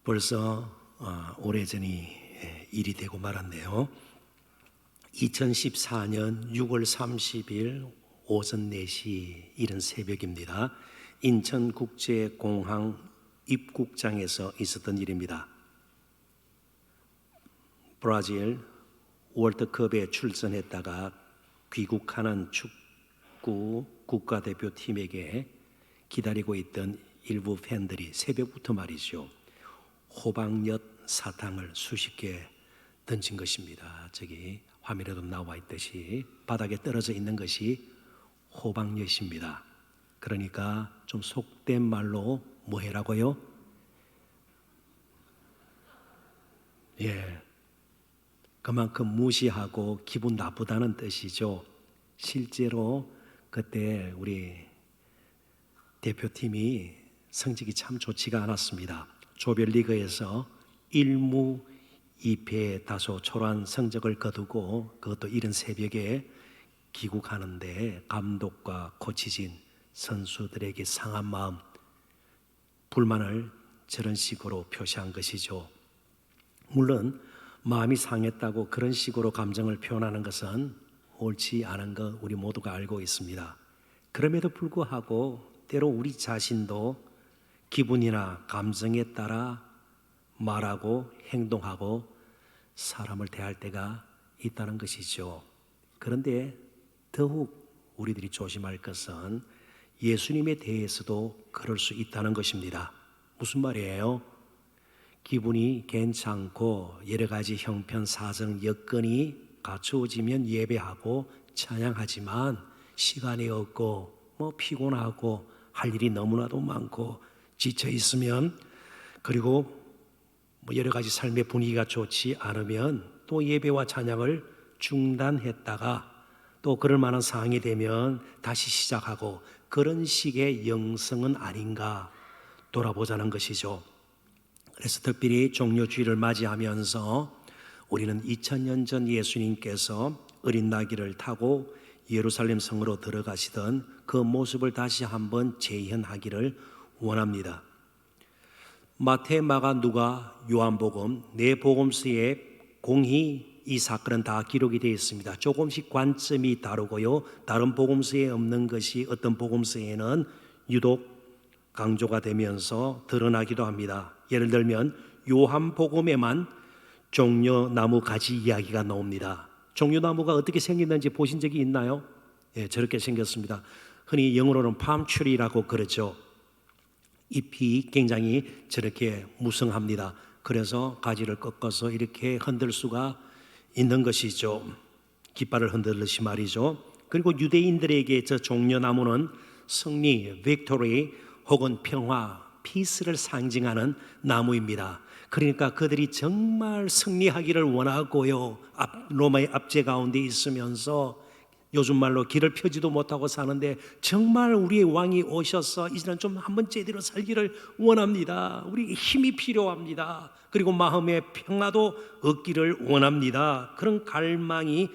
벌써 오래전이 일이 되고 말았네요. 2014년 6월 30일 오전 4시 이른 새벽입니다. 인천국제공항 입국장에서 있었던 일입니다. 브라질 월드컵에 출전했다가 귀국하는 축구 국가대표팀에게 기다리고 있던 일부 팬들이 새벽부터 말이죠, 호박엿 사탕을 수십 개 던진 것입니다. 저기 화면에도 나와 있듯이 바닥에 떨어져 있는 것이 호박엿입니다. 그러니까 좀 속된 말로 뭐 해라고요? 그만큼 무시하고 기분 나쁘다는 뜻이죠. 실제로 그때 우리 대표팀이 성적이 참 좋지가 않았습니다. 조별리그에서 1무 2패 다소 초라한 성적을 거두고 그것도 이른 새벽에 귀국하는데 감독과 코치진 선수들에게 상한 마음, 불만을 저런 식으로 표시한 것이죠. 물론 마음이 상했다고 그런 식으로 감정을 표현하는 것은 옳지 않은 것 우리 모두가 알고 있습니다. 그럼에도 불구하고 때로 우리 자신도 기분이나 감정에 따라 말하고 행동하고 사람을 대할 때가 있다는 것이죠. 그런데 더욱 우리들이 조심할 것은 예수님에 대해서도 그럴 수 있다는 것입니다. 무슨 말이에요? 기분이 괜찮고 여러 가지 형편, 사정, 여건이 갖추어지면 예배하고 찬양하지만 시간이 없고 피곤하고 할 일이 너무나도 많고 지쳐 있으면, 그리고 여러 가지 삶의 분위기가 좋지 않으면 또 예배와 찬양을 중단했다가 또 그럴 만한 상황이 되면 다시 시작하고, 그런 식의 영성은 아닌가 돌아보자는 것이죠. 그래서 특별히 종료주일을 맞이하면서 우리는 2000년 전 예수님께서 어린 나귀를 타고 예루살렘 성으로 들어가시던 그 모습을 다시 한번 재현하기를 원합니다. 마태, 마가, 누가, 요한복음 네 복음서에 공히 이 사건은 다 기록이 되어 있습니다. 조금씩 관점이 다르고요, 다른 복음서에 없는 것이 어떤 복음서에는 유독 강조가 되면서 드러나기도 합니다. 예를 들면 요한복음에만 종려나무 가지 이야기가 나옵니다. 종려나무가 어떻게 생겼는지 보신 적이 있나요? 저렇게 생겼습니다. 흔히 영어로는 팜트리라고 그러죠. 잎이 굉장히 저렇게 무성합니다. 그래서 가지를 꺾어서 이렇게 흔들 수가 있는 것이죠. 깃발을 흔들듯이 말이죠. 그리고 유대인들에게 저 종려나무는 승리, 빅토리 혹은 평화, 피스를 상징하는 나무입니다. 그러니까 그들이 정말 승리하기를 원하고요, 로마의 압제 가운데 있으면서 요즘 말로 길을 펴지도 못하고 사는데 정말 우리의 왕이 오셔서 이제는 좀 한번 제대로 살기를 원합니다. 우리에게 힘이 필요합니다. 그리고 마음의 평화도 얻기를 원합니다. 그런 갈망이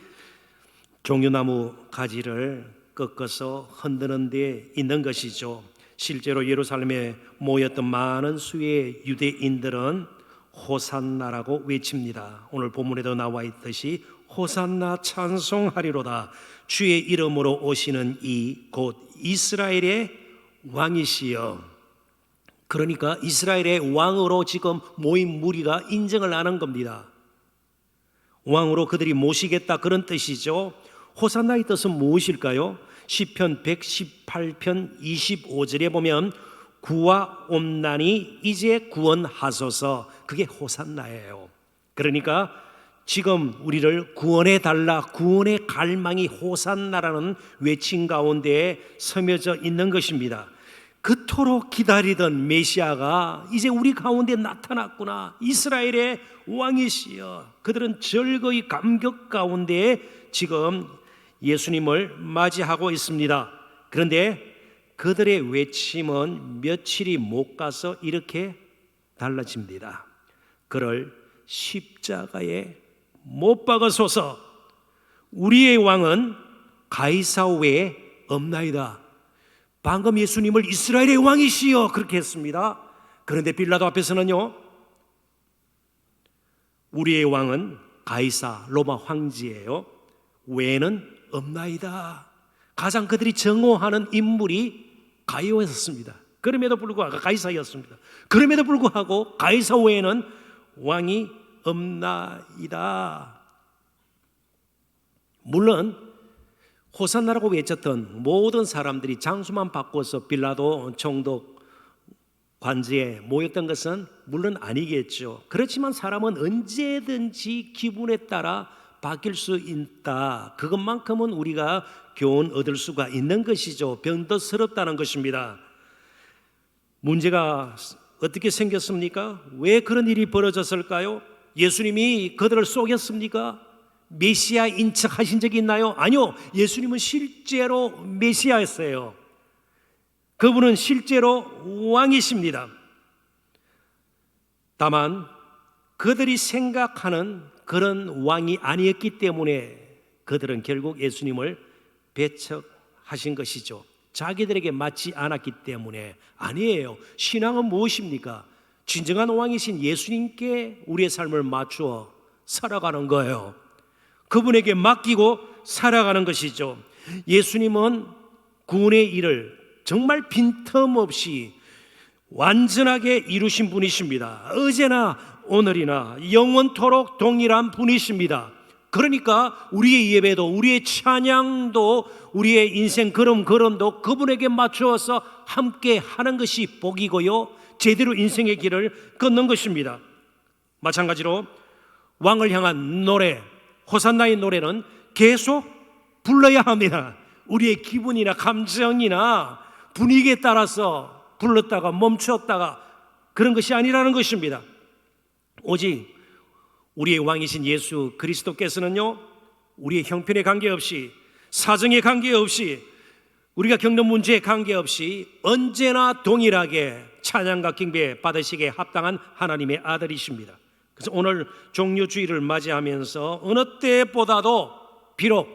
종려나무 가지를 꺾어서 흔드는 데 있는 것이죠. 실제로 예루살렘에 모였던 많은 수의 유대인들은 호산나라고 외칩니다. 오늘 본문에도 나와 있듯이 호산나 찬송하리로다. 주의 이름으로 오시는 이 곧 이스라엘의 왕이시여. 그러니까 이스라엘의 왕으로 지금 모인 무리가 인정을 하는 겁니다. 왕으로 그들이 모시겠다, 그런 뜻이죠. 호산나의 뜻은 무엇일까요? 시편 118편 25절에 보면 구와 온난이 이제 구원하소서, 그게 호산나예요. 그러니까 지금 우리를 구원해 달라, 구원의 갈망이 호산나라는 외침 가운데 스며져 있는 것입니다. 그토록 기다리던 메시아가 이제 우리 가운데 나타났구나, 이스라엘의 왕이시여. 그들은 즐거이 감격 가운데 지금 예수님을 맞이하고 있습니다. 그런데 그들의 외침은 며칠이 못 가서 이렇게 달라집니다. 그를 십자가에 못 박으소서. 우리의 왕은 가이사 외에 없나이다. 방금 예수님을 이스라엘의 왕이시여 그렇게 했습니다. 그런데 빌라도 앞에서는요, 우리의 왕은 가이사 로마 황제예요. 외에는 없나이다. 가장 그들이 정오하는 인물이 가이오였습니다. 그럼에도 불구하고 가이사였습니다. 그럼에도 불구하고 가이사 외에는 왕이 없나이다. 물론 호산나라고 외쳤던 모든 사람들이 장수만 바꿔서 빌라도 총독 관제에 모였던 것은 물론 아니겠죠. 그렇지만 사람은 언제든지 기분에 따라 바뀔 수 있다. 그것만큼은 우리가 교훈 얻을 수가 있는 것이죠. 변덕스럽다는 것입니다. 문제가 어떻게 생겼습니까? 왜 그런 일이 벌어졌을까요? 예수님이 그들을 속였습니까? 메시아인 척 하신 적이 있나요? 아니요. 예수님은 실제로 메시아였어요. 그분은 실제로 왕이십니다. 다만 그들이 생각하는 그런 왕이 아니었기 때문에 그들은 결국 예수님을 배척하신 것이죠. 자기들에게 맞지 않았기 때문에. 아니에요. 신앙은 무엇입니까? 진정한 왕이신 예수님께 우리의 삶을 맞추어 살아가는 거예요. 그분에게 맡기고 살아가는 것이죠. 예수님은 구원의 일을 정말 빈틈없이 완전하게 이루신 분이십니다. 어제나 오늘이나 영원토록 동일한 분이십니다. 그러니까 우리의 예배도, 우리의 찬양도, 우리의 인생 걸음도 그분에게 맞추어서 함께 하는 것이 복이고요, 제대로 인생의 길을 걷는 것입니다. 마찬가지로 왕을 향한 노래, 호산나의 노래는 계속 불러야 합니다. 우리의 기분이나 감정이나 분위기에 따라서 불렀다가 멈췄다가 그런 것이 아니라는 것입니다. 오직 우리의 왕이신 예수 그리스도께서는요, 우리의 형편에 관계없이, 사정에 관계없이, 우리가 겪는 문제에 관계없이 언제나 동일하게 찬양과 경배 받으시기에 합당한 하나님의 아들이십니다. 그래서 오늘 종료주일을 맞이하면서 어느 때보다도, 비록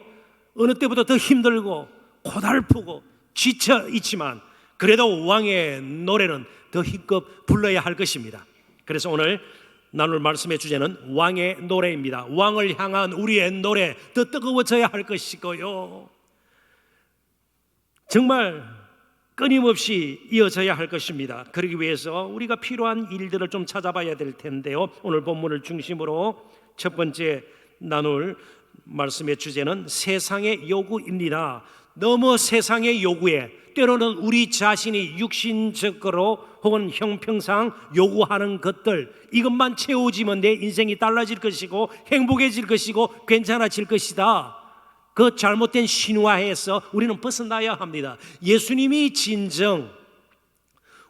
어느 때보다 더 힘들고 고달프고 지쳐 있지만 그래도 왕의 노래는 더 힘껏 불러야 할 것입니다. 그래서 오늘 나눌 말씀의 주제는 왕의 노래입니다. 왕을 향한 우리의 노래 더 뜨거워져야 할 것이고요, 정말 끊임없이 이어져야 할 것입니다. 그러기 위해서 우리가 필요한 일들을 좀 찾아봐야 될 텐데요, 오늘 본문을 중심으로 첫 번째 나눌 말씀의 주제는 세상의 요구입니다. 너무 세상의 요구에, 때로는 우리 자신이 육신적으로 혹은 형평상 요구하는 것들, 이것만 채워지면 내 인생이 달라질 것이고 행복해질 것이고 괜찮아질 것이다, 그 잘못된 신화에서 우리는 벗어나야 합니다. 예수님이 진정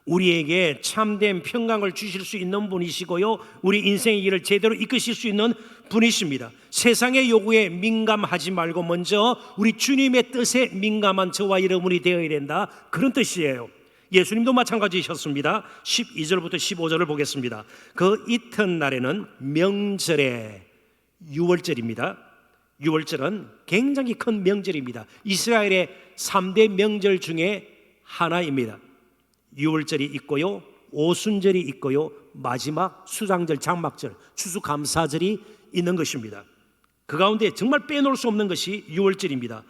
우리에게 참된 평강을 주실 수 있는 분이시고요, 우리 인생의 길을 제대로 이끄실 수 있는 분이십니다. 세상의 요구에 민감하지 말고 먼저 우리 주님의 뜻에 민감한 저와 여러분이 되어야 된다, 그런 뜻이에요. 예수님도 마찬가지셨습니다. 12절부터 15절을 보겠습니다. 그 이튿날에는 명절의 유월절입니다. 유월절은 굉장히 큰 명절입니다. 이스라엘의 3대 명절 중에 하나입니다. 유월절이 있고요, 오순절이 있고요, 마지막 수장절, 장막절, 추수감사절이 있는 것입니다. 그 가운데 정말 빼놓을 수 없는 것이 유월절입니다.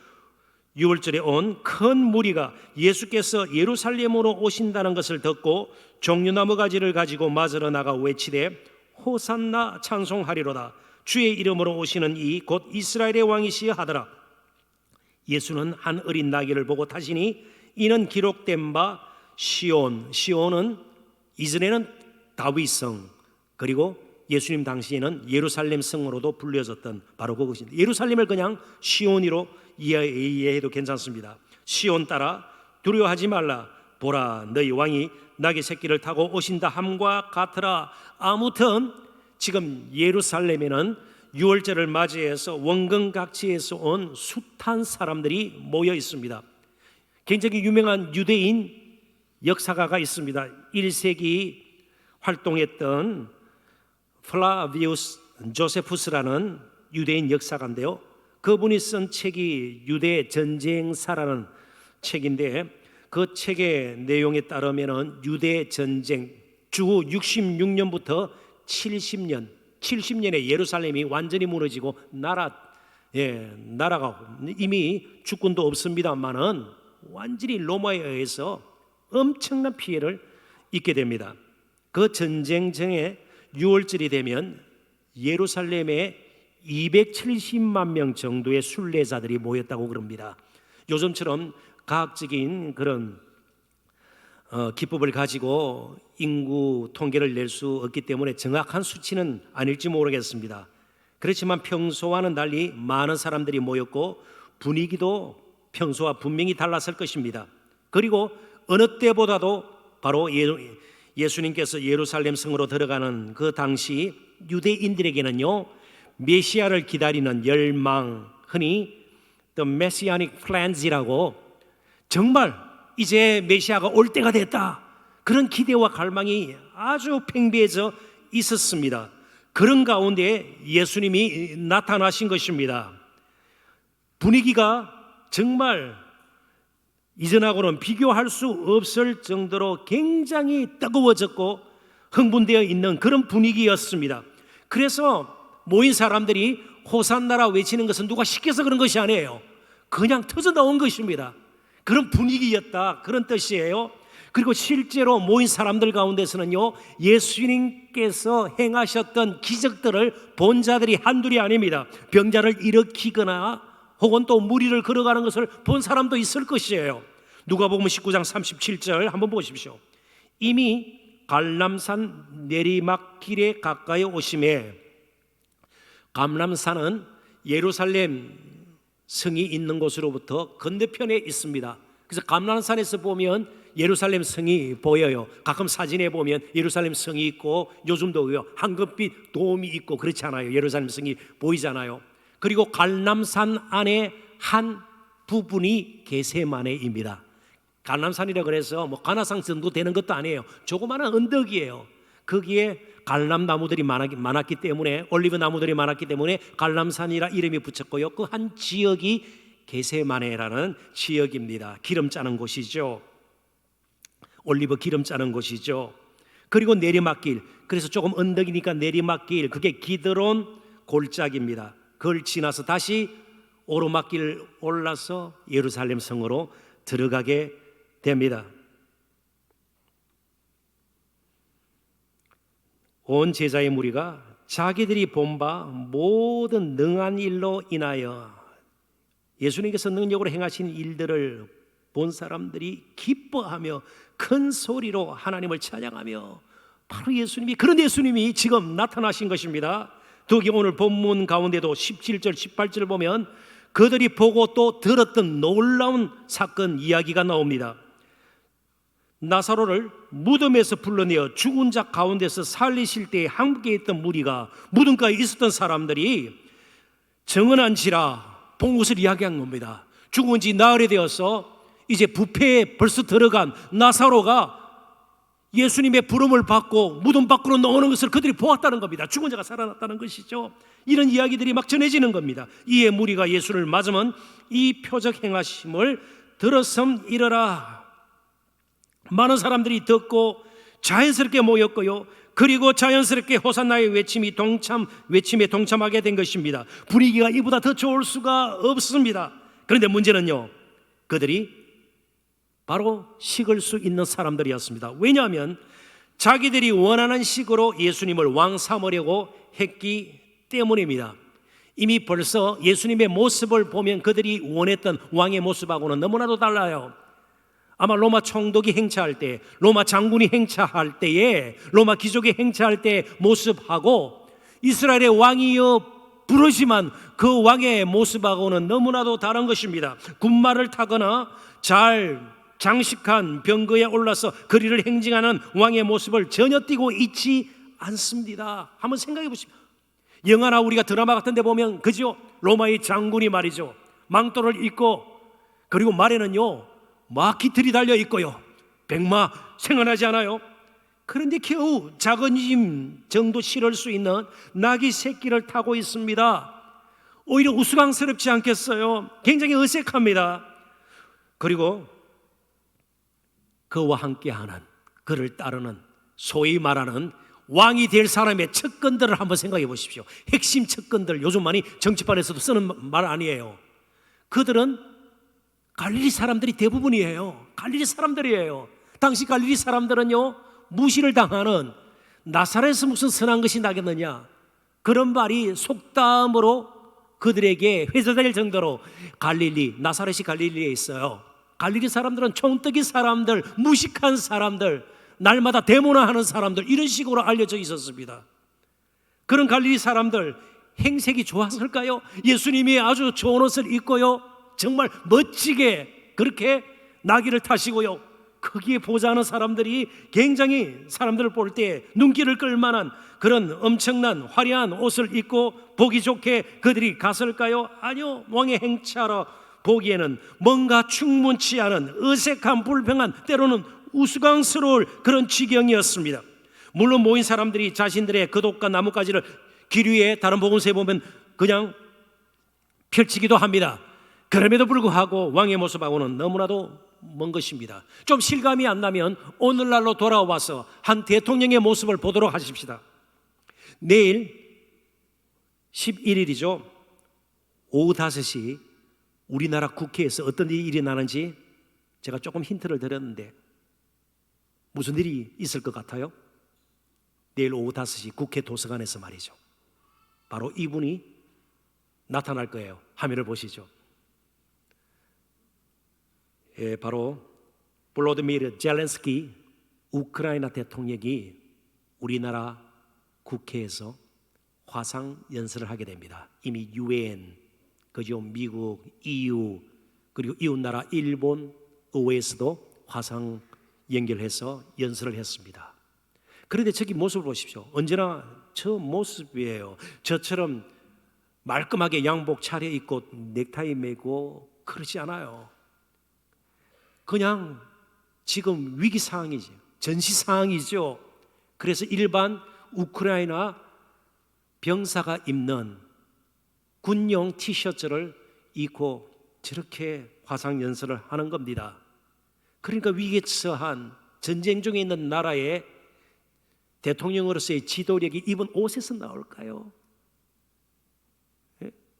유월절에 온 큰 무리가 예수께서 예루살렘으로 오신다는 것을 듣고 종려나무 가지를 가지고 맞으러 나가 외치되 호산나 찬송하리로다, 주의 이름으로 오시는 이 곧 이스라엘의 왕이시여 하더라. 예수는 한 어린 나귀를 보고 타시니 이는 기록된 바 시온은 이전에는 다윗성, 그리고 예수님 당시에는 예루살렘 성으로도 불려졌던 바로 그것입니다. 예루살렘을 그냥 시온으로 이해해도 괜찮습니다. 시온 따라 두려워하지 말라, 보라 너희 왕이 나귀 새끼를 타고 오신다 함과 같으라. 아무튼 지금 예루살렘에는 유월절을 맞이해서 원근각지에서 온 숱한 사람들이 모여 있습니다. 굉장히 유명한 유대인 역사가가 있습니다. 1세기 활동했던 플라비우스 조세푸스라는 유대인 역사가인데요, 그분이 쓴 책이 유대 전쟁사라는 책인데, 그 책의 내용에 따르면 유대 전쟁 주 66년부터 70년, 70년에 예루살렘이 완전히 무너지고 나라가 이미 주권도 없습니다만은 완전히 로마에 의해서 엄청난 피해를 입게 됩니다. 그 전쟁 전에 6월절이 되면 예루살렘에 270만 명 정도의 순례자들이 모였다고 그럽니다. 요즘처럼 과학적인 그런 기법을 가지고 인구 통계를 낼 수 없기 때문에 정확한 수치는 아닐지 모르겠습니다. 그렇지만 평소와는 달리 많은 사람들이 모였고 분위기도 평소와 분명히 달랐을 것입니다. 그리고 어느 때보다도 바로 예수님께서 예루살렘 성으로 들어가는 그 당시 유대인들에게는요, 메시아를 기다리는 열망, 흔히 The Messianic Frenzy라고, 정말 이제 메시아가 올 때가 됐다, 그런 기대와 갈망이 아주 팽배해져 있었습니다. 그런 가운데 예수님이 나타나신 것입니다. 분위기가 정말 이전하고는 비교할 수 없을 정도로 굉장히 뜨거워졌고 흥분되어 있는 그런 분위기였습니다. 그래서 모인 사람들이 호산나라 외치는 것은 누가 시켜서 그런 것이 아니에요. 그냥 터져 나온 것입니다. 그런 분위기였다, 그런 뜻이에요. 그리고 실제로 모인 사람들 가운데서는요, 예수님께서 행하셨던 기적들을 본 자들이 한둘이 아닙니다. 병자를 일으키거나 혹은 또 무리를 걸어가는 것을 본 사람도 있을 것이에요. 누가복음 19장 37절 한번 보십시오. 이미 갈람산 내리막길에 가까이 오심에, 감람산은 예루살렘 성이 있는 곳으로부터 건너편에 있습니다. 그래서 감람산에서 보면 예루살렘 성이 보여요. 가끔 사진에 보면 예루살렘 성이 있고, 요즘도 황금빛 도움이 있고 그렇잖아요. 예루살렘 성이 보이잖아요. 그리고 갈람산 안에 한 부분이 게세마네입니다. 갈람산이라 그래서 뭐 가나산 정도 되는 것도 아니에요. 조그마한 언덕이에요. 거기에 갈람나무들이 많았기 때문에, 올리브 나무들이 많았기 때문에 갈람산이라 이름이 붙였고요. 그 한 지역이 게세마네라는 지역입니다. 기름 짜는 곳이죠. 올리브 기름 짜는 곳이죠. 그리고 내리막길, 그래서 조금 언덕이니까 내리막길, 그게 기드론 골짜기입니다. 그걸 지나서 다시 오르막길 올라서 예루살렘 성으로 들어가게 됩니다. 온 제자의 무리가 자기들이 본 바 모든 능한 일로 인하여, 예수님께서 능력으로 행하신 일들을 본 사람들이 기뻐하며 큰 소리로 하나님을 찬양하며, 바로 예수님이, 그런 예수님이 지금 나타나신 것입니다. 특히 오늘 본문 가운데도 17절 18절 보면 그들이 보고 또 들었던 놀라운 사건 이야기가 나옵니다. 나사로를 무덤에서 불러내어 죽은 자 가운데서 살리실 때에 함께 있던 무리가, 무덤가에 있었던 사람들이 정언한지라 본 것을 이야기한 겁니다. 죽은 지 나흘이 되어서 이제 부패에 벌써 들어간 나사로가 예수님의 부름을 받고 무덤 밖으로 나오는 것을 그들이 보았다는 겁니다. 죽은 자가 살아났다는 것이죠. 이런 이야기들이 막 전해지는 겁니다. 이에 무리가 예수를 맞으면 이 표적 행하심을 들었음 이르라. 많은 사람들이 듣고 자연스럽게 모였고요. 그리고 자연스럽게 호산나의 외침에 동참하게 된 것입니다. 분위기가 이보다 더 좋을 수가 없습니다. 그런데 문제는요, 그들이 바로 식을 수 있는 사람들이었습니다. 왜냐하면 자기들이 원하는 식으로 예수님을 왕 삼으려고 했기 때문입니다. 이미 벌써 예수님의 모습을 보면 그들이 원했던 왕의 모습하고는 너무나도 달라요. 아마 로마 총독이 행차할 때, 로마 장군이 행차할 때에, 로마 귀족이 행차할 때 모습하고 이스라엘의 왕이여 부르지만 그 왕의 모습하고는 너무나도 다른 것입니다. 군마를 타거나 잘 장식한 병거에 올라서 거리를 행진하는 왕의 모습을 전혀 띠고 있지 않습니다. 한번 생각해 보십시오. 영화나 우리가 드라마 같은 데 보면 그죠? 로마의 장군이 말이죠, 망토를 입고, 그리고 말에는요 막 깃털이 달려 있고요, 백마 생각나지 않아요? 그런데 겨우 작은 짐 정도 실을 수 있는 나귀 새끼를 타고 있습니다. 오히려 우스꽝스럽지 않겠어요? 굉장히 어색합니다. 그리고 그와 함께하는, 그를 따르는 소위 말하는 왕이 될 사람의 척건들을 한번 생각해 보십시오. 핵심 척건들, 요즘 많이 정치판에서도 쓰는 말 아니에요. 그들은 갈릴리 사람들이 대부분이에요. 갈릴리 사람들이에요. 당시 갈릴리 사람들은요, 무시를 당하는, 나사렛에서 무슨 선한 것이 나겠느냐, 그런 말이 속담으로 그들에게 회자될 정도로 갈릴리, 나사렛이 갈릴리에 있어요. 갈릴리 사람들은 총뜨기 사람들, 무식한 사람들, 날마다 데모나하는 사람들, 이런 식으로 알려져 있었습니다. 그런 갈릴리 사람들 행색이 좋았을까요? 예수님이 아주 좋은 옷을 입고요, 정말 멋지게 그렇게 나귀를 타시고요, 거기에 보자하는 사람들이 굉장히 사람들을 볼 때 눈길을 끌만한 그런 엄청난 화려한 옷을 입고 보기 좋게 그들이 갔을까요? 아니요. 왕의 행차로 보기에는 뭔가 충분치 않은 어색한, 불평한, 때로는 우스꽝스러울 그런 지경이었습니다. 물론 모인 사람들이 자신들의 겉옷과 나뭇가지를 길 위에 다른 복음서에 보면 그냥 펼치기도 합니다. 그럼에도 불구하고 왕의 모습하고는 너무나도 먼 것입니다. 좀 실감이 안 나면 오늘날로 돌아와서 한 대통령의 모습을 보도록 하십시다. 내일 11일이죠. 오후 5시 우리나라 국회에서 어떤 일이 나는지 제가 조금 힌트를 드렸는데 무슨 일이 있을 것 같아요? 내일 오후 5시 국회 도서관에서 말이죠. 바로 이분이 나타날 거예요. 화면을 보시죠. 바로 볼로디미르 젤렌스키 우크라이나 대통령이 우리나라 국회에서 화상 연설을 하게 됩니다. 이미 UN, 그죠? 미국, EU, 그리고 이웃나라 일본 의회에서도 화상 연결해서 연설을 했습니다. 그런데 저기 모습을 보십시오. 언제나 저 모습이에요. 저처럼 말끔하게 양복 차려입고 넥타이 매고 그러지 않아요. 그냥 지금 위기 상황이죠. 전시 상황이죠. 그래서 일반 우크라이나 병사가 입는 군용 티셔츠를 입고 저렇게 화상 연설을 하는 겁니다. 그러니까 위기에 처한 전쟁 중에 있는 나라의 대통령으로서의 지도력이 입은 옷에서 나올까요?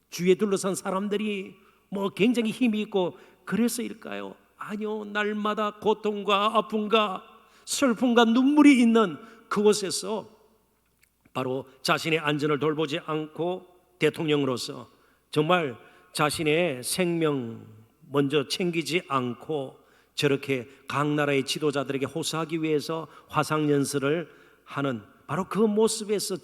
주위에 둘러싼 사람들이 뭐 굉장히 힘이 있고 그래서일까요? 아니요. 날마다 고통과 아픔과 슬픔과 눈물이 있는 그곳에서 바로 자신의 안전을 돌보지 않고 대통령으로서 정말 자신의 생명 먼저 챙기지 않고 저렇게 각 나라의 지도자들에게 호소하기 위해서 화상연설을 하는 바로 그 모습에서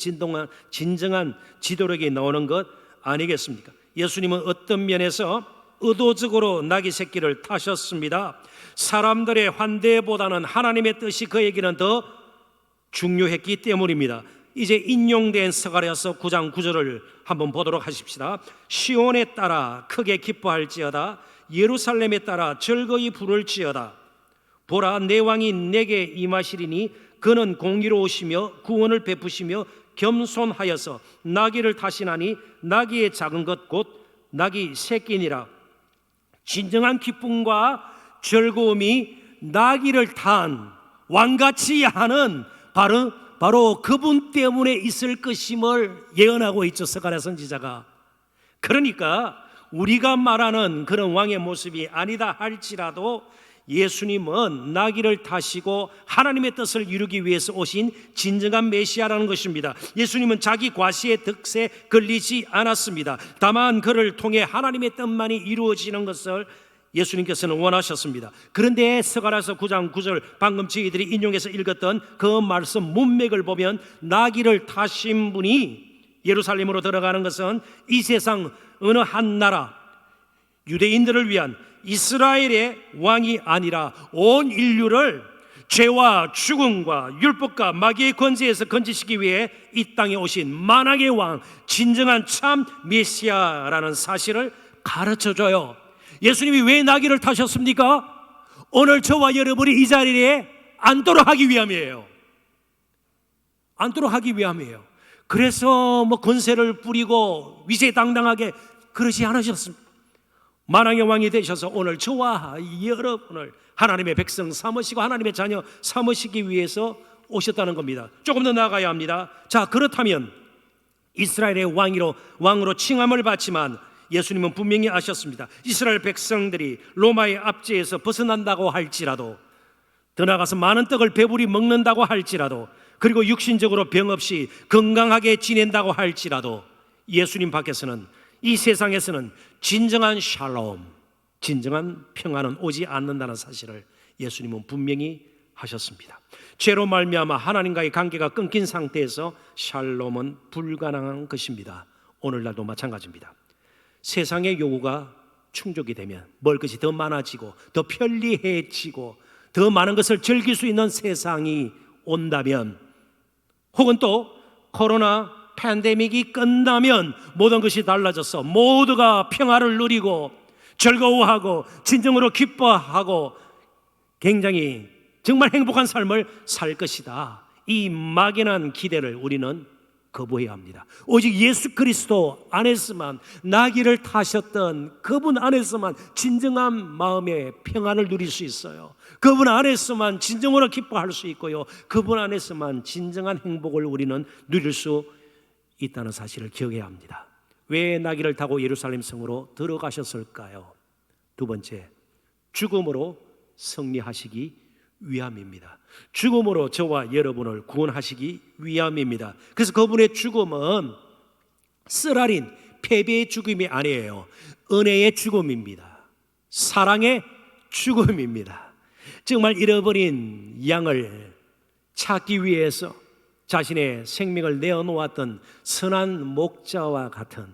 진정한 지도력이 나오는 것 아니겠습니까? 예수님은 어떤 면에서 의도적으로 나귀 새끼를 타셨습니다. 사람들의 환대보다는 하나님의 뜻이 그에게는 더 중요했기 때문입니다. 이제 인용된 스가랴서 9장 9절을 한번 보도록 하십시다. 시온에 따라 크게 기뻐할지어다, 예루살렘에 따라 즐거이 부를지어다. 보라, 내 왕이 내게 임하시리니 그는 공의로우시며 구원을 베푸시며 겸손하여서 나귀를 타시나니 나귀의 작은 것 곧 나귀 새끼니라. 진정한 기쁨과 즐거움이 나귀를 탄 왕같이 하는 바로 그분 때문에 있을 것임을 예언하고 있죠, 스가랴 선지자가. 그러니까 우리가 말하는 그런 왕의 모습이 아니다 할지라도 예수님은 나귀를 타시고 하나님의 뜻을 이루기 위해서 오신 진정한 메시아라는 것입니다. 예수님은 자기 과시의 덕에 걸리지 않았습니다. 다만 그를 통해 하나님의 뜻만이 이루어지는 것을 예수님께서는 원하셨습니다. 그런데 스가랴서 9장 9절 방금 저희들이 인용해서 읽었던 그 말씀 문맥을 보면 나귀를 타신 분이 예루살렘으로 들어가는 것은 이 세상 어느 한 나라 유대인들을 위한 이스라엘의 왕이 아니라 온 인류를 죄와 죽음과 율법과 마귀의 권세에서 건지시기 위해 이 땅에 오신 만왕의 왕, 진정한 참 메시아라는 사실을 가르쳐줘요. 예수님이 왜 나귀를 타셨습니까? 오늘 저와 여러분이 이 자리에 앉도록 하기 위함이에요. 앉도록 하기 위함이에요. 그래서 뭐 권세를 부리고 위세당당하게 그러지 않으셨습니다. 만왕의 왕이 되셔서 오늘 저와 여러분을 하나님의 백성 삼으시고 하나님의 자녀 삼으시기 위해서 오셨다는 겁니다. 조금 더 나아가야 합니다. 자, 그렇다면 이스라엘의 왕으로 칭함을 받지만 예수님은 분명히 아셨습니다. 이스라엘 백성들이 로마의 압제에서 벗어난다고 할지라도, 더 나아가서 많은 떡을 배불리 먹는다고 할지라도, 그리고 육신적으로 병 없이 건강하게 지낸다고 할지라도 예수님 밖에서는, 이 세상에서는 진정한 샬롬, 진정한 평안은 오지 않는다는 사실을 예수님은 분명히 하셨습니다. 죄로 말미암아 하나님과의 관계가 끊긴 상태에서 샬롬은 불가능한 것입니다. 오늘날도 마찬가지입니다. 세상의 요구가 충족이 되면, 먹을 것이 더 많아지고 더 편리해지고 더 많은 것을 즐길 수 있는 세상이 온다면, 혹은 또 코로나 팬데믹이 끝나면 모든 것이 달라져서 모두가 평화를 누리고 즐거워하고 진정으로 기뻐하고 굉장히 정말 행복한 삶을 살 것이다, 이 막연한 기대를 우리는 거부해야 합니다. 오직 예수 그리스도 안에서만, 나귀를 타셨던 그분 안에서만 진정한 마음의 평안을 누릴 수 있어요. 그분 안에서만 진정으로 기뻐할 수 있고요, 그분 안에서만 진정한 행복을 우리는 누릴 수 있다는 사실을 기억해야 합니다. 왜 나귀를 타고 예루살렘 성으로 들어가셨을까요? 두 번째, 죽음으로 승리하시기 위함입니다. 죽음으로 저와 여러분을 구원하시기 위함입니다. 그래서 그분의 죽음은 쓰라린 패배의 죽음이 아니에요. 은혜의 죽음입니다. 사랑의 죽음입니다. 정말 잃어버린 양을 찾기 위해서 자신의 생명을 내어놓았던 선한 목자와 같은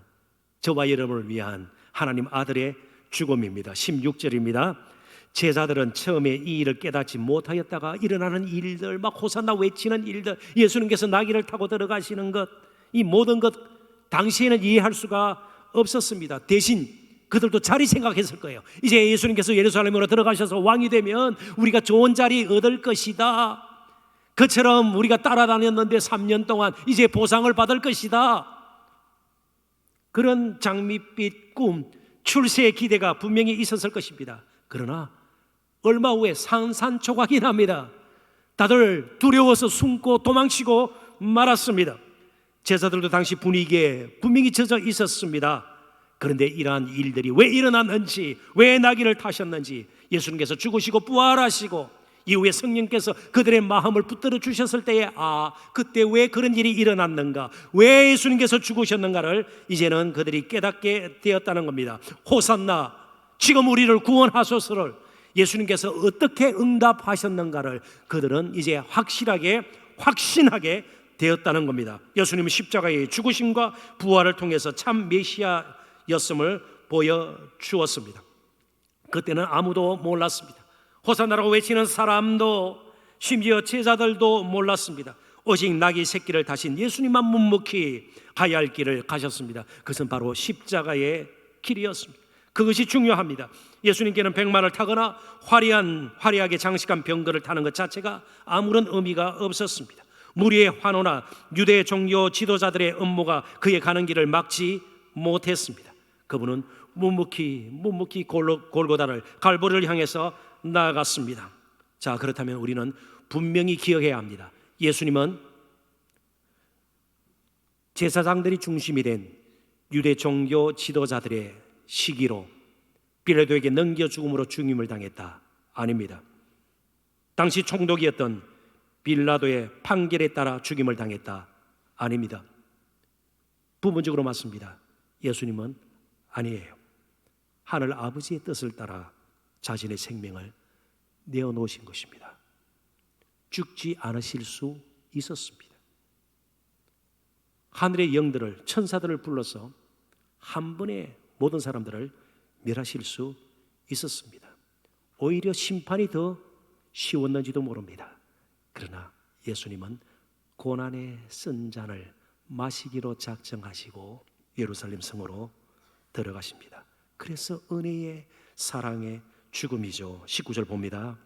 저와 여러분을 위한 하나님 아들의 죽음입니다. 16절입니다. 제자들은 처음에 이 일을 깨닫지 못하였다가 일어나는 일들, 막 호산나 외치는 일들, 예수님께서 나귀를 타고 들어가시는 것, 이 모든 것 당시에는 이해할 수가 없었습니다. 대신 그들도 자리 생각했을 거예요. 이제 예수님께서 예루살렘으로 들어가셔서 왕이 되면 우리가 좋은 자리 얻을 것이다. 그처럼 우리가 따라다녔는데 3년 동안 이제 보상을 받을 것이다. 그런 장밋빛 꿈, 출세의 기대가 분명히 있었을 것입니다. 그러나 얼마 후에 산산조각이 납니다. 다들 두려워서 숨고 도망치고 말았습니다. 제자들도 당시 분위기에 분명히 젖어 있었습니다. 그런데 이러한 일들이 왜 일어났는지, 왜 나귀를 타셨는지, 예수님께서 죽으시고 부활하시고 이후에 성령께서 그들의 마음을 붙들어 주셨을 때에, 그때 왜 그런 일이 일어났는가, 왜 예수님께서 죽으셨는가를 이제는 그들이 깨닫게 되었다는 겁니다. 호산나, 지금 우리를 구원하소서를 예수님께서 어떻게 응답하셨는가를 그들은 이제 확신하게 되었다는 겁니다. 예수님은 십자가의 죽으심과 부활을 통해서 참 메시아였음을 보여주었습니다. 그때는 아무도 몰랐습니다. 호산나라고 외치는 사람도, 심지어 제자들도 몰랐습니다. 오직 나귀 새끼를 타신 예수님만 묵묵히 가야 할 길을 가셨습니다. 그것은 바로 십자가의 길이었습니다. 그것이 중요합니다. 예수님께는 백마를 타거나 화려하게 장식한 병거를 타는 것 자체가 아무런 의미가 없었습니다. 무리의 환호나 유대 종교 지도자들의 음모가 그의 가는 길을 막지 못했습니다. 그분은 묵묵히 골고다를, 갈보리를 향해서 나아갔습니다. 자, 그렇다면 우리는 분명히 기억해야 합니다. 예수님은 제사장들이 중심이 된 유대 종교 지도자들의 시기로 빌라도에게 넘겨 죽음으로 죽임을 당했다, 아닙니다. 당시 총독이었던 빌라도의 판결에 따라 죽임을 당했다, 아닙니다. 부분적으로 맞습니다. 예수님은 아니에요. 하늘 아버지의 뜻을 따라 자신의 생명을 내어놓으신 것입니다. 죽지 않으실 수 있었습니다. 하늘의 영들을, 천사들을 불러서 한 번에 모든 사람들을 멸하실 수 있었습니다. 오히려 심판이 더 쉬웠는지도 모릅니다. 그러나 예수님은 고난의 쓴 잔을 마시기로 작정하시고 예루살렘 성으로 들어가십니다. 그래서 은혜의, 사랑의 죽음이죠. 19절 봅니다.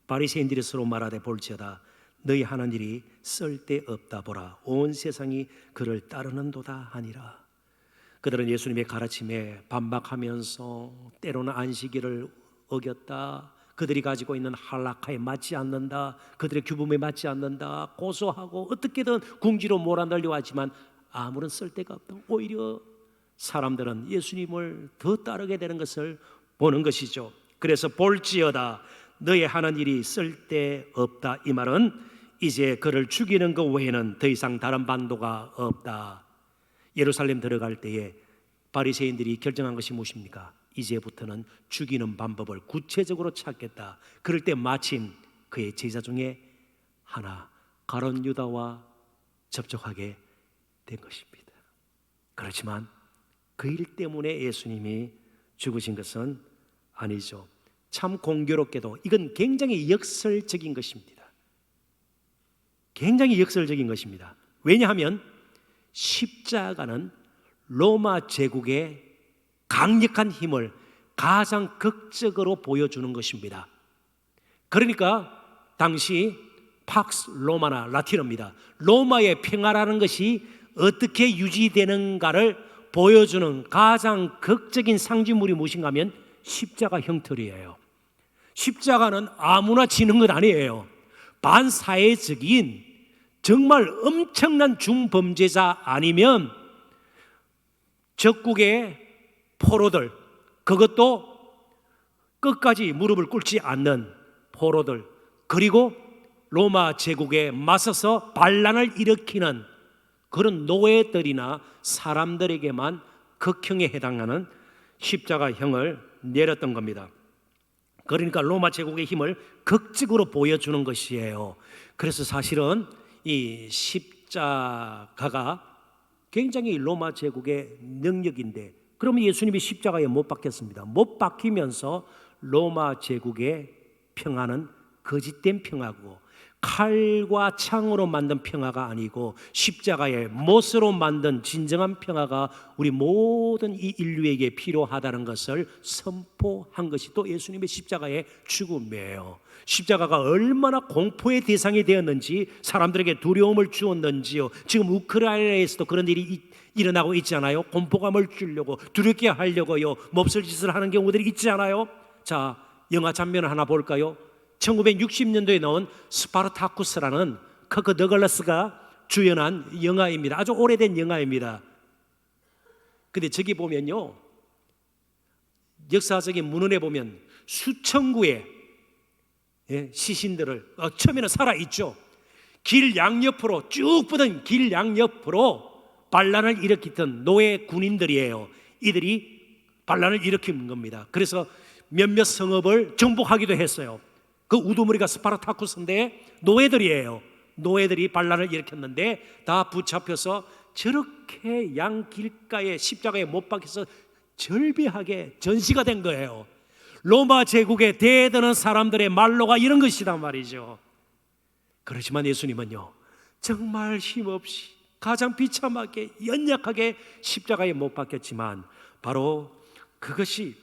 바리새인들이 서로 말하되 볼지어다 너희 하는 일이 쓸데없다. 보라, 온 세상이 그를 따르는도다 하니라. 그들은 예수님의 가르침에 반박하면서 때로는 안식일을 어겼다, 그들이 가지고 있는 할라카에 맞지 않는다, 그들의 규범에 맞지 않는다 고소하고 어떻게든 궁지로 몰아넣으려고 하지만 아무런 쓸데가 없다. 오히려 사람들은 예수님을 더 따르게 되는 것을 보는 것이죠. 그래서 볼지어다 너의 하는 일이 쓸데없다. 이 말은 이제 그를 죽이는 것 외에는 더 이상 다른 방도가 없다. 예루살렘 들어갈 때에 바리새인들이 결정한 것이 무엇입니까? 이제부터는 죽이는 방법을 구체적으로 찾겠다. 그럴 때 마침 그의 제자 중에 하나 가룟 유다와 접촉하게 된 것입니다. 그렇지만 그 일 때문에 예수님이 죽으신 것은 아니죠. 참 공교롭게도 이건 굉장히 역설적인 것입니다. 굉장히 역설적인 것입니다. 왜냐하면 십자가는 로마 제국의 강력한 힘을 가장 극적으로 보여주는 것입니다. 그러니까 당시 팍스 로마나 라틴어입니다. 로마의 평화라는 것이 어떻게 유지되는가를 보여주는 가장 극적인 상징물이 무엇인가 하면 십자가 형틀이에요. 십자가는 아무나 지는 것 아니에요. 반사회적인 정말 엄청난 중범죄자 아니면 적국의 포로들, 그것도 끝까지 무릎을 꿇지 않는 포로들, 그리고 로마 제국에 맞서서 반란을 일으키는 그런 노예들이나 사람들에게만 극형에 해당하는 십자가형을 내렸던 겁니다. 그러니까 로마 제국의 힘을 극적으로 보여주는 것이에요. 그래서 사실은 이 십자가가 굉장히 로마 제국의 능력인데, 그러면 예수님이 십자가에 못 박혔습니다. 못 박히면서 로마 제국의 평화는 거짓된 평화고 칼과 창으로 만든 평화가 아니고 십자가의 못으로 만든 진정한 평화가 우리 모든 이 인류에게 필요하다는 것을 선포한 것이 또 예수님의 십자가의 죽음이에요. 십자가가 얼마나 공포의 대상이 되었는지, 사람들에게 두려움을 주었는지요. 지금 우크라이나에서도 그런 일이 일어나고 있잖아요. 공포감을 주려고, 두렵게 하려고요, 몹쓸 짓을 하는 경우들이 있지 않아요? 자, 영화 장면을 하나 볼까요? 1960년도에 나온 스파르타쿠스라는 커크 더글라스가 주연한 영화입니다. 아주 오래된 영화입니다. 근데 저기 보면요, 역사적인 문헌에 보면 수천 구의 시신들을 처음에는 살아있죠. 길 양옆으로 쭉 뻗은 길 양옆으로 반란을 일으켰던 노예 군인들이에요. 이들이 반란을 일으킨 겁니다. 그래서 몇몇 성읍을 정복하기도 했어요. 그 우두머리가 스파르타쿠스인데 노예들이에요. 노예들이 반란을 일으켰는데 다 붙잡혀서 저렇게 양 길가에 십자가에 못 박혀서 절비하게 전시가 된 거예요. 로마 제국에 대드는 사람들의 말로가 이런 것이란 말이죠. 그렇지만 예수님은요, 정말 힘없이 가장 비참하게 연약하게 십자가에 못 박혔지만 바로 그것이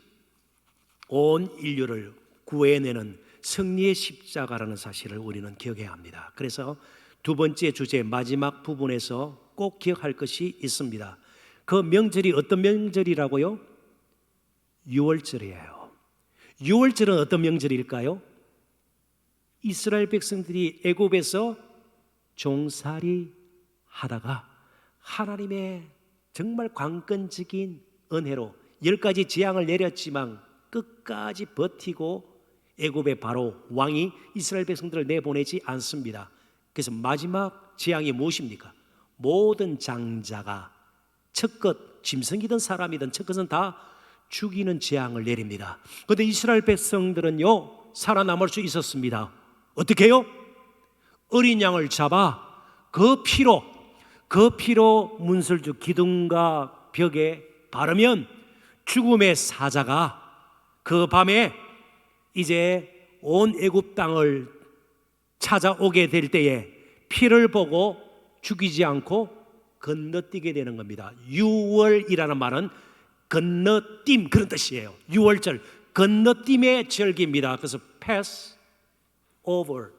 온 인류를 구해내는 승리의 십자가라는 사실을 우리는 기억해야 합니다. 그래서 두 번째 주제 마지막 부분에서 꼭 기억할 것이 있습니다. 그 명절이 어떤 명절이라고요? 유월절이에요. 유월절은 어떤 명절일까요? 이스라엘 백성들이 애굽에서 종살이 하다가 하나님의 정말 관건적인 은혜로 10가지 재앙을 내렸지만 끝까지 버티고 애굽의 바로 왕이 이스라엘 백성들을 내보내지 않습니다. 그래서 마지막 재앙이 무엇입니까? 모든 장자가 첫것, 짐승이든 사람이든 첫것은 다 죽이는 재앙을 내립니다. 그런데 이스라엘 백성들은요, 살아남을 수 있었습니다. 어떻게 해요? 어린 양을 잡아 그 피로 문설주 기둥과 벽에 바르면 죽음의 사자가 그 밤에 이제 온 애굽 땅을 찾아오게 될 때에 피를 보고 죽이지 않고 건너뛰게 되는 겁니다. 유월이라는 말은 건너뛰임 그런 뜻이에요. 유월절 건너뛰임의 절기입니다. 그래서 pass over.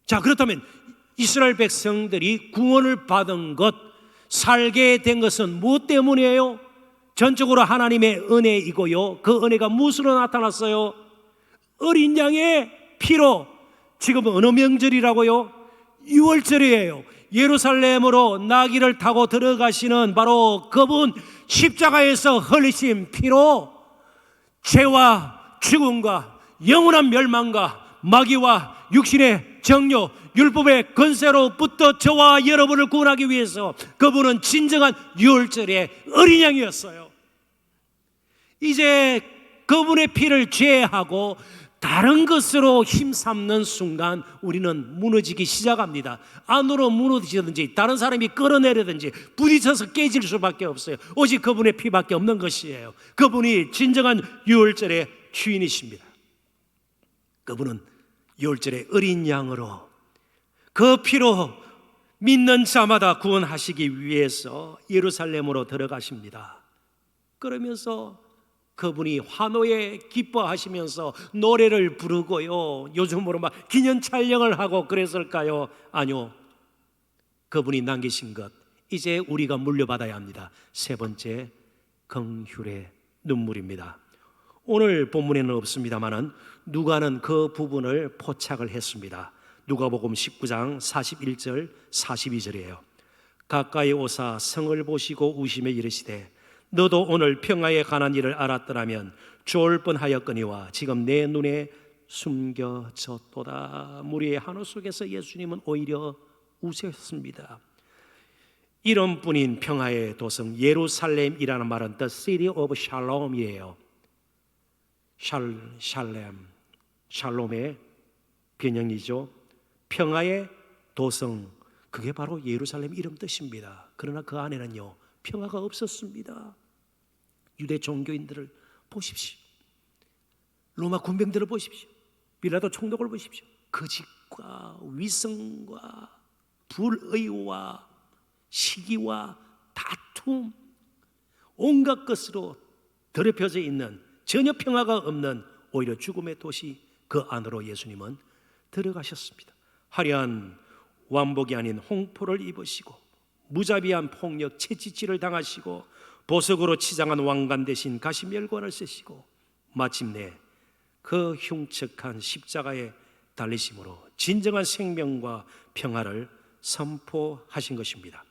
자, 그렇다면 이스라엘 백성들이 구원을 받은 것, 살게 된 것은 무엇 때문이에요? 전적으로 하나님의 은혜이고요. 그 은혜가 무엇으로 나타났어요? 어린 양의 피로. 지금 어느 명절이라고요? 6월절이에요. 예루살렘으로 나귀를 타고 들어가시는 바로 그분 십자가에서 흘리신 피로 죄와 죽음과 영원한 멸망과 마귀와 육신의 정욕, 율법의 권세로부터 저와 여러분을 구원하기 위해서 그분은 진정한 6월절의 어린 양이었어요. 이제 그분의 피를 제하고 다른 것으로 힘삼는 순간 우리는 무너지기 시작합니다. 안으로 무너지든지 다른 사람이 끌어내리든지 부딪혀서 깨질 수밖에 없어요. 오직 그분의 피밖에 없는 것이에요. 그분이 진정한 6월절의 주인이십니다. 그분은 6월절의 어린 양으로 그 피로 믿는 자마다 구원하시기 위해서 예루살렘으로 들어가십니다. 그러면서 그분이 환호에 기뻐하시면서 노래를 부르고요. 요즘으로 막 기념 촬영을 하고 그랬을까요? 아니요. 그분이 남기신 것, 이제 우리가 물려받아야 합니다. 세 번째, 긍휼의 눈물입니다. 오늘 본문에는 없습니다만은 누가는 그 부분을 포착을 했습니다. 누가복음 19장 41절 42절이에요. 가까이 오사 성을 보시고 우시며 이르시되 너도 오늘 평화에 관한 일을 알았더라면 좋을 뻔하였거니와 지금 내 눈에 숨겨졌도다. 무리의 한호 속에서 예수님은 오히려 우셨습니다. 이런 분인 평화의 도성 예루살렘이라는 말은 The City of Shalom이에요. 샬롬의 변형이죠. 평화의 도성, 그게 바로 예루살렘 이름 뜻입니다. 그러나 그 안에는요 평화가 없었습니다. 유대 종교인들을 보십시오. 로마 군병들을 보십시오. 빌라도 총독을 보십시오. 거짓과 위선과 불의와 시기와 다툼, 온갖 것으로 더럽혀져 있는 전혀 평화가 없는 오히려 죽음의 도시, 그 안으로 예수님은 들어가셨습니다. 화려한 왕복이 아닌 홍포를 입으시고 무자비한 폭력, 채찍질을 당하시고 보석으로 치장한 왕관 대신 가시멸관을 쓰시고 마침내 그 흉측한 십자가에 달리심으로 진정한 생명과 평화를 선포하신 것입니다.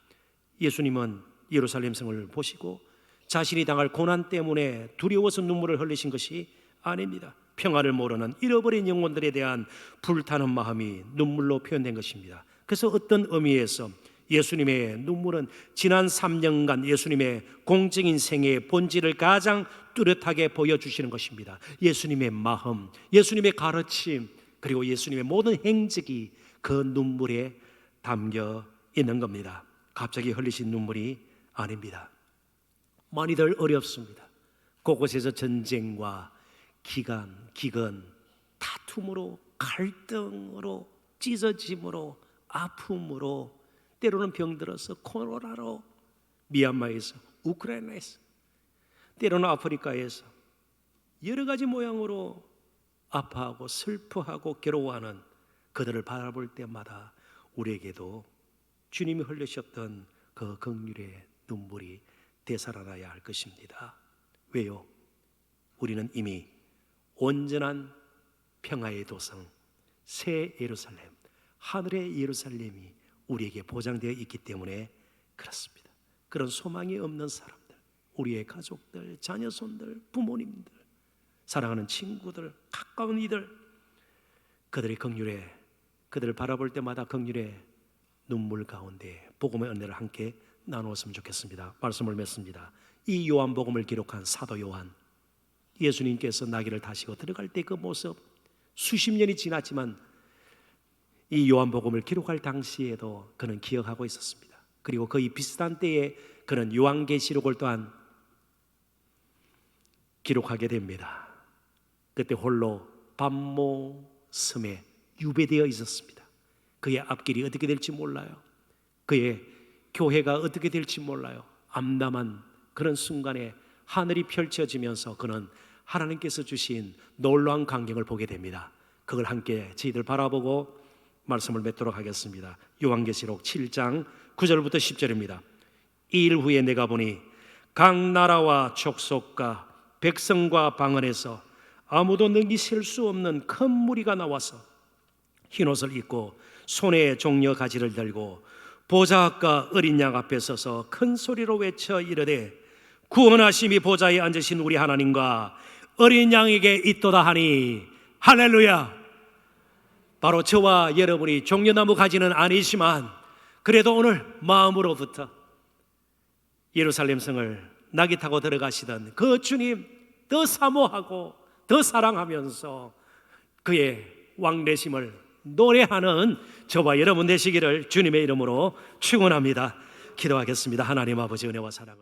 예수님은 예루살렘 성을 보시고 자신이 당할 고난 때문에 두려워서 눈물을 흘리신 것이 아닙니다. 평화를 모르는 잃어버린 영혼들에 대한 불타는 마음이 눈물로 표현된 것입니다. 그래서 어떤 의미에서 예수님의 눈물은 지난 3년간 예수님의 공적인 생애의 본질을 가장 뚜렷하게 보여주시는 것입니다. 예수님의 마음, 예수님의 가르침, 그리고 예수님의 모든 행적이 그 눈물에 담겨 있는 겁니다. 갑자기 흘리신 눈물이 아닙니다. 많이들 어렵습니다. 곳곳에서 전쟁과 기근, 다툼으로, 갈등으로, 찢어짐으로, 아픔으로, 때로는 병들어서 코로나로, 미얀마에서, 우크라이나에서, 때로는 아프리카에서 여러 가지 모양으로 아파하고 슬퍼하고 괴로워하는 그들을 바라볼 때마다 우리에게도 주님이 흘리셨던 그 긍휼의 눈물이 되살아나야 할 것입니다. 왜요? 우리는 이미 온전한 평화의 도성, 새 예루살렘, 하늘의 예루살렘이 우리에게 보장되어 있기 때문에 그렇습니다. 그런 소망이 없는 사람들, 우리의 가족들, 자녀손들, 부모님들, 사랑하는 친구들, 가까운 이들, 그들의 긍휼에, 그들을 바라볼 때마다 긍휼의 눈물 가운데 복음의 은혜를 함께 나누었으면 좋겠습니다. 말씀을 맺습니다. 이 요한복음을 기록한 사도 요한, 예수님께서 나귀를 타시고 들어갈 때 그 모습, 수십 년이 지났지만 이 요한복음을 기록할 당시에도 그는 기억하고 있었습니다. 그리고 거의 비슷한 때에 그는 요한계시록을 또한 기록하게 됩니다. 그때 홀로 밤모 섬에 유배되어 있었습니다. 그의 앞길이 어떻게 될지 몰라요. 그의 교회가 어떻게 될지 몰라요. 암담한 그런 순간에 하늘이 펼쳐지면서 그는 하나님께서 주신 놀라운 광경을 보게 됩니다. 그걸 함께 저희들 바라보고 말씀을 맺도록 하겠습니다. 요한계시록 7장 9절부터 10절입니다. 이 일 후에 내가 보니 각 나라와 족속과 백성과 방언에서 아무도 넘기실 수 없는 큰 무리가 나와서 흰옷을 입고 손에 종려 가지를 들고 보좌 앞과 어린 양 앞에 서서 큰 소리로 외쳐 이르되 구원하심이 보좌에 앉으신 우리 하나님과 어린 양에게 있도다 하니 할렐루야. 바로 저와 여러분이 종려나무 가지는 아니지만 그래도 오늘 마음으로부터 예루살렘 성을 나귀 타고 들어가시던 그 주님 더 사모하고 더 사랑하면서 그의 왕되심을 노래하는 저와 여러분 되시기를 주님의 이름으로 축원합니다. 기도하겠습니다. 하나님 아버지 은혜와 사랑을